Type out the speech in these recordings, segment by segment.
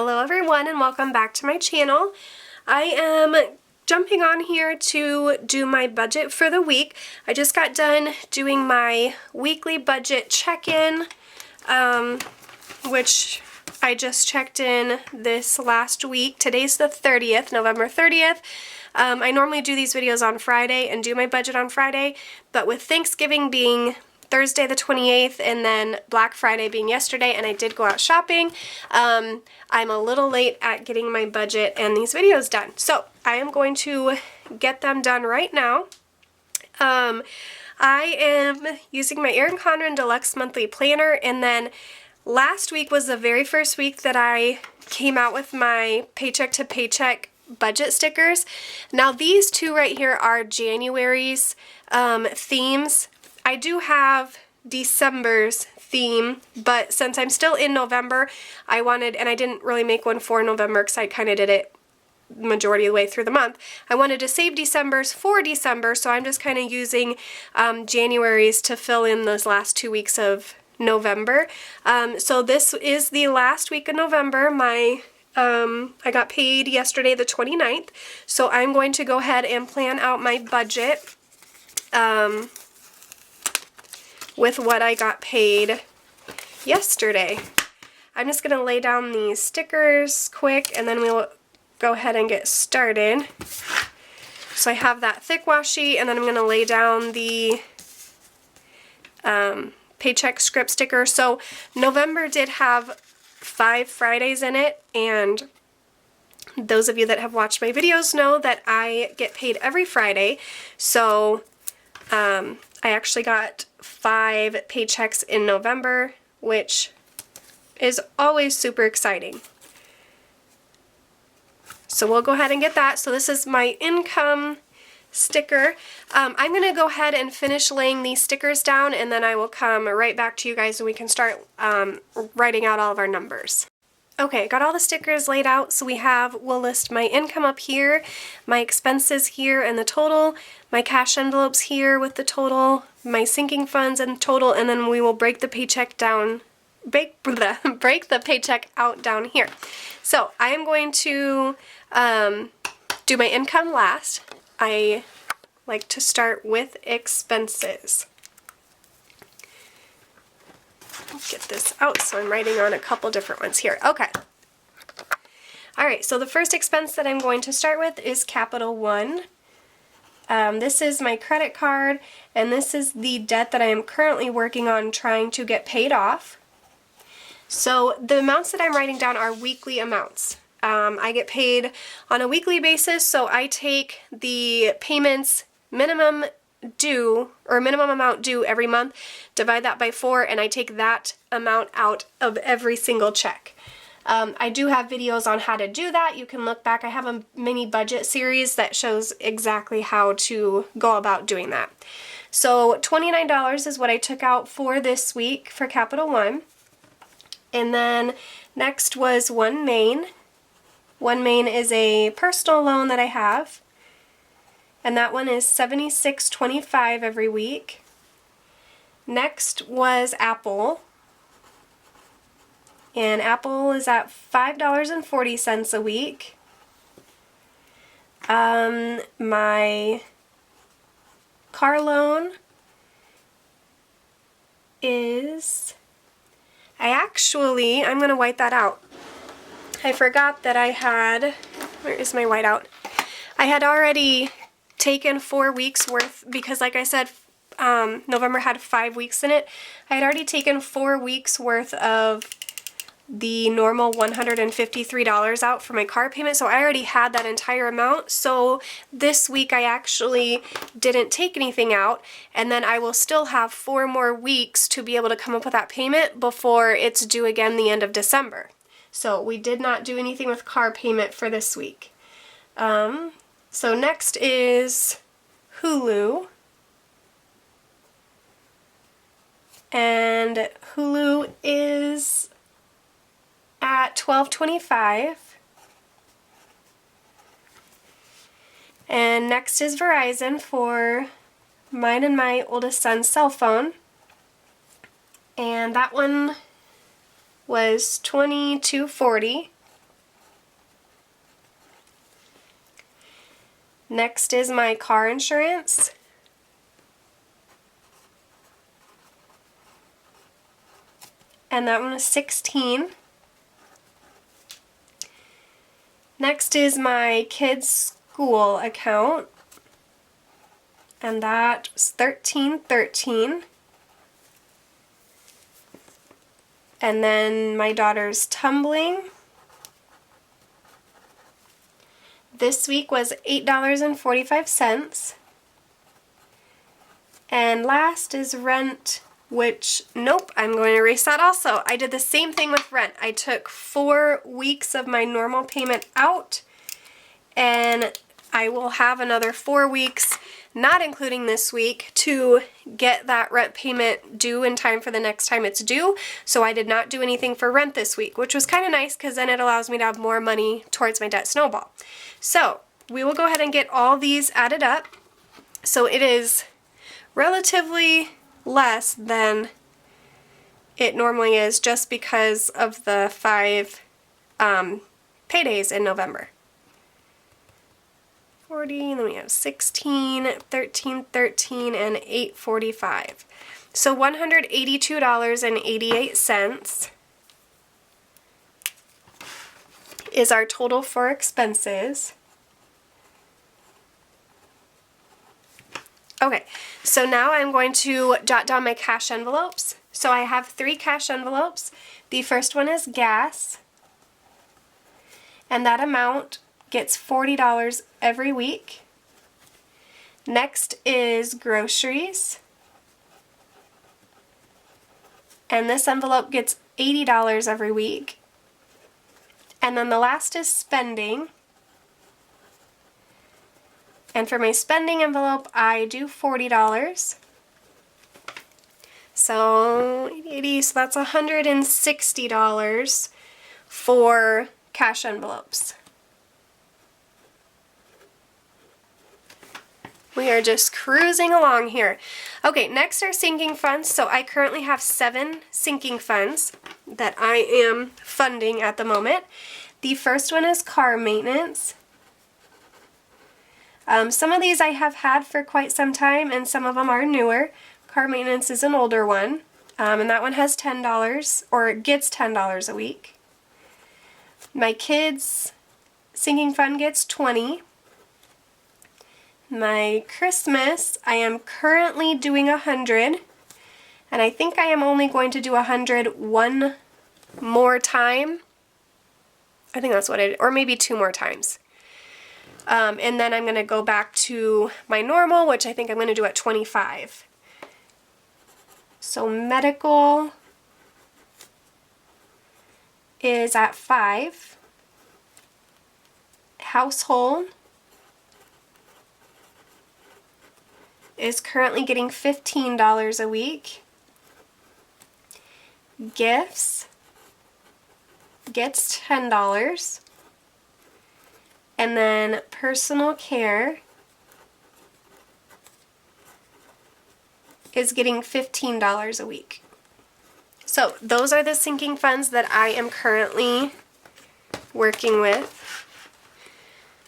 Hello everyone and welcome back to my channel. I am jumping on here to do my budget for the week. I just got done doing my weekly budget check-in, which I just checked in this last week. Today's the 30th, November 30th. I normally do these videos on Friday and do my budget on Friday, but with Thanksgiving being Thursday the 28th and then Black Friday being yesterday, and I did go out shopping, I'm a little late at getting my budget and these videos done. So I am going to get them done right now. I am using my Erin Condren Deluxe Monthly Planner, and then last week was the very first week that I came out with my Paycheck to Paycheck budget stickers. Now these two right here are January's themes. I do have December's theme, but since I'm still in November, I wanted, and I didn't really make one for November because I kind of did it majority of the way through the month, I wanted to save December's for December, so I'm just kind of using January's to fill in those last 2 weeks of November. So this is the last week of November. I got paid yesterday the 29th, so I'm going to go ahead and plan out my budget with what I got paid yesterday. I'm just going to lay down these stickers quick and then we'll go ahead and get started. So I have that thick washi, and then I'm going to lay down the Paycheck script sticker. So November did have 5 Fridays in it, and those of you that have watched my videos know that I get paid every Friday. So I actually got 5 paychecks in November, which is always super exciting. So we'll go ahead and get that. So this is my income sticker. I'm going to go ahead and finish laying these stickers down, and then I will come right back to you guys and we can start writing out all of our numbers. Okay, got all the stickers laid out, so we'll list my income up here, my expenses here and the total, my cash envelopes here with the total, my sinking funds and total, and then we will break the paycheck down, break the paycheck out down here. So I am going to do my income last. I like to start with expenses. Get this out, so I'm writing on a couple different ones here. Okay. Alright, so the first expense that I'm going to start with is Capital One. This is my credit card, and this is the debt that I am currently working on trying to get paid off. So the amounts that I'm writing down are weekly amounts. I get paid on a weekly basis, so I take the payments minimum due, or minimum amount due every month, divide that by 4, and I take that amount out of every single check. I do have videos on how to do that. You can look back. I have a mini budget series that shows exactly how to go about doing that. So $29 is what I took out for this week for Capital One. And then next was One Main. One Main is a personal loan that I have, and that one is $76.25 every week. Next was Apple, and Apple is at $5.40 a week. My car loan is, I'm going to white that out. I forgot that I had, where is my whiteout? I had already taken 4 weeks worth, because like I said, November had 5 weeks in it. I had already taken 4 weeks worth of the normal $153 out for my car payment, so I already had that entire amount. So this week I actually didn't take anything out, and then I will still have 4 more weeks to be able to come up with that payment before it's due again the end of December. So we did not do anything with car payment for this week. So next is Hulu. And Hulu is at $12.25. And next is Verizon for mine and my oldest son's cell phone. And that one was $22.40. Next is my car insurance. And that one was $16. Next is my kids' school account. And that was $13.13. And then my daughter's tumbling. This week was $8.45. And last is rent, which, nope, I'm going to erase that also. I did the same thing with rent. I took 4 weeks of my normal payment out, and I will have another 4 weeks, not including this week, to get that rent payment due in time for the next time it's due. So I did not do anything for rent this week, which was kind of nice because then it allows me to have more money towards my debt snowball. So we will go ahead and get all these added up. So it is relatively less than it normally is just because of the 5 paydays in November. 40, then we have 16, 13, 13, and 8.45. So $182.88 is our total for expenses. Okay, so now I'm going to jot down my cash envelopes. So I have 3 cash envelopes. The first one is gas, and that amount gets $40 every week. Next is groceries, and this envelope gets $80 every week. And then the last is spending. And for my spending envelope, I do $40. So 80, so that's $160 for cash envelopes. We are just cruising along here. Okay, next are sinking funds. So I currently have 7 sinking funds that I am funding at the moment. The first one is car maintenance. Some of these I have had for quite some time, and some of them are newer. Car maintenance is an older one, and that one has $10, or it gets $10 a week. My kids' sinking fund gets $20. My Christmas, I am currently doing $100, and I think I am only going to do $100 one more time. I think that's what it is, or maybe 2 more times. And then I'm going to go back to my normal, which I think I'm going to do at $25. So medical is at $5. Household is currently getting $15 a week. Gifts gets $10. And then personal care is getting $15 a week. So those are the sinking funds that I am currently working with.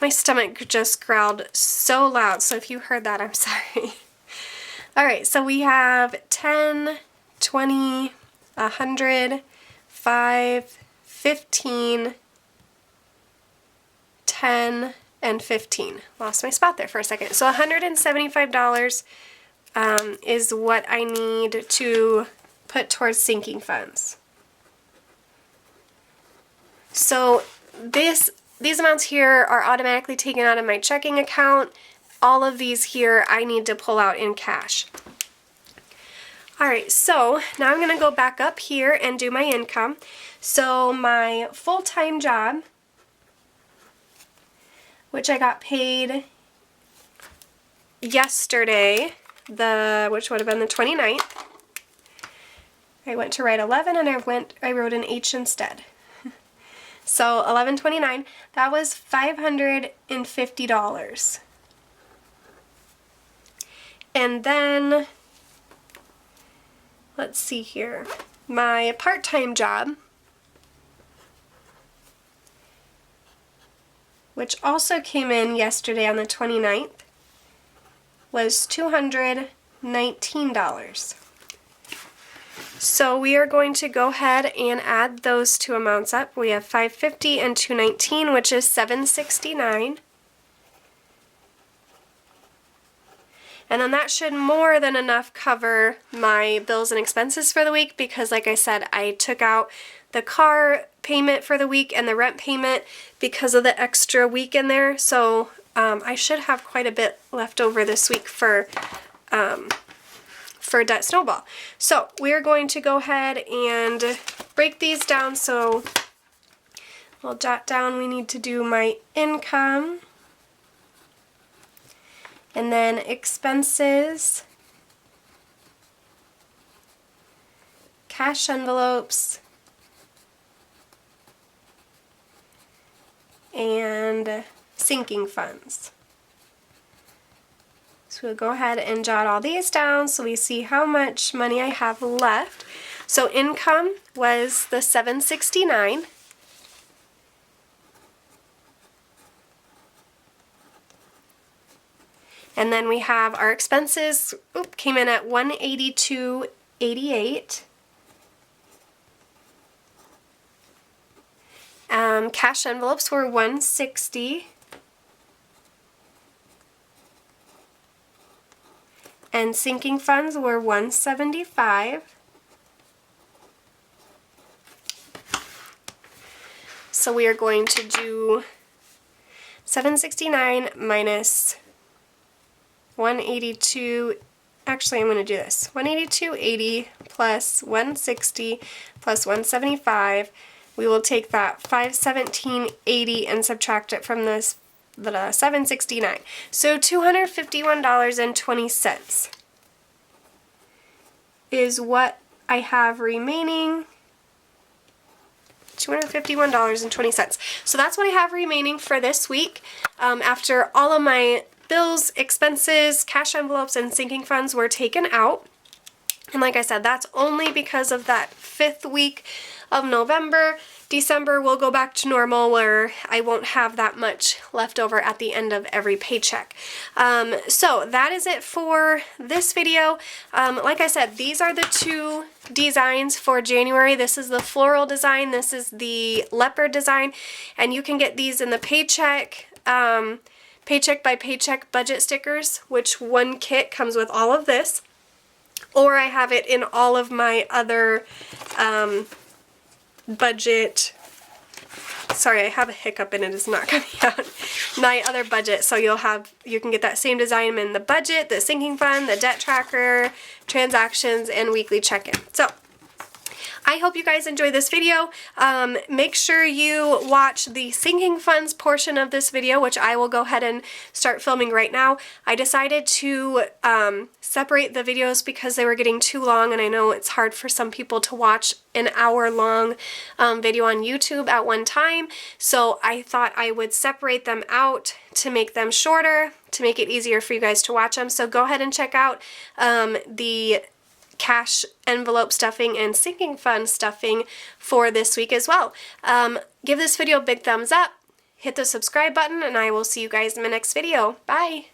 My stomach just growled so loud, so if you heard that, I'm sorry. Alright, so we have 10, 20, 100, 5, 15, 10, and 15. Lost my spot there for a second. So $175 is what I need to put towards sinking funds. So these amounts here are automatically taken out of my checking account. All of these here I need to pull out in cash. Alright, so now I'm going to go back up here and do my income. So my full-time job, which I got paid yesterday, which would have been the 29th. I went to write 11 and I wrote an H instead. So $11.29, that was $550. And then, let's see here, my part-time job which also came in yesterday on the 29th, was $219. So we are going to go ahead and add those two amounts up. We have $550 and $219, which is $769. And then that should more than enough cover my bills and expenses for the week because, like I said, I took out the car payment for the week and the rent payment because of the extra week in there. So I should have quite a bit left over this week for Debt Snowball. So we're going to go ahead and break these down. So we'll jot down, we need to do my income, and then expenses, cash envelopes, and sinking funds. So we'll go ahead and jot all these down so we see how much money I have left. So income was the $769. And then we have our expenses, came in at $182.88. Cash envelopes were $160. And sinking funds were $175. So we are going to do $769 minus 182, actually I'm going to do this, 182.80 plus 160 plus 175. We will take that 517.80 and subtract it from this, the 769. So $251.20 is what I have remaining. $251.20. So that's what I have remaining for this week. After all of my bills, expenses, cash envelopes, and sinking funds were taken out. And like I said, that's only because of that 5th week of November. December will go back to normal where I won't have that much left over at the end of every paycheck. So that is it for this video. Like I said, these are the two designs for January. This is the floral design, this is the leopard design, and you can get these in the Paycheck Paycheck by Paycheck budget stickers, which one kit comes with all of this, or I have it in all of my other budget, sorry, I have a hiccup and it is not coming out, my other budget, so you can get that same design in the budget, the sinking fund, the debt tracker, transactions, and weekly check-in. So I hope you guys enjoy this video. Make sure you watch the sinking funds portion of this video, which I will go ahead and start filming right now. I decided to separate the videos because they were getting too long, and I know it's hard for some people to watch an hour-long video on YouTube at one time, so I thought I would separate them out to make them shorter, to make it easier for you guys to watch them. So go ahead and check out the cash envelope stuffing and sinking fund stuffing for this week as well. Give this video a big thumbs up, hit the subscribe button, and I will see you guys in my next video. Bye!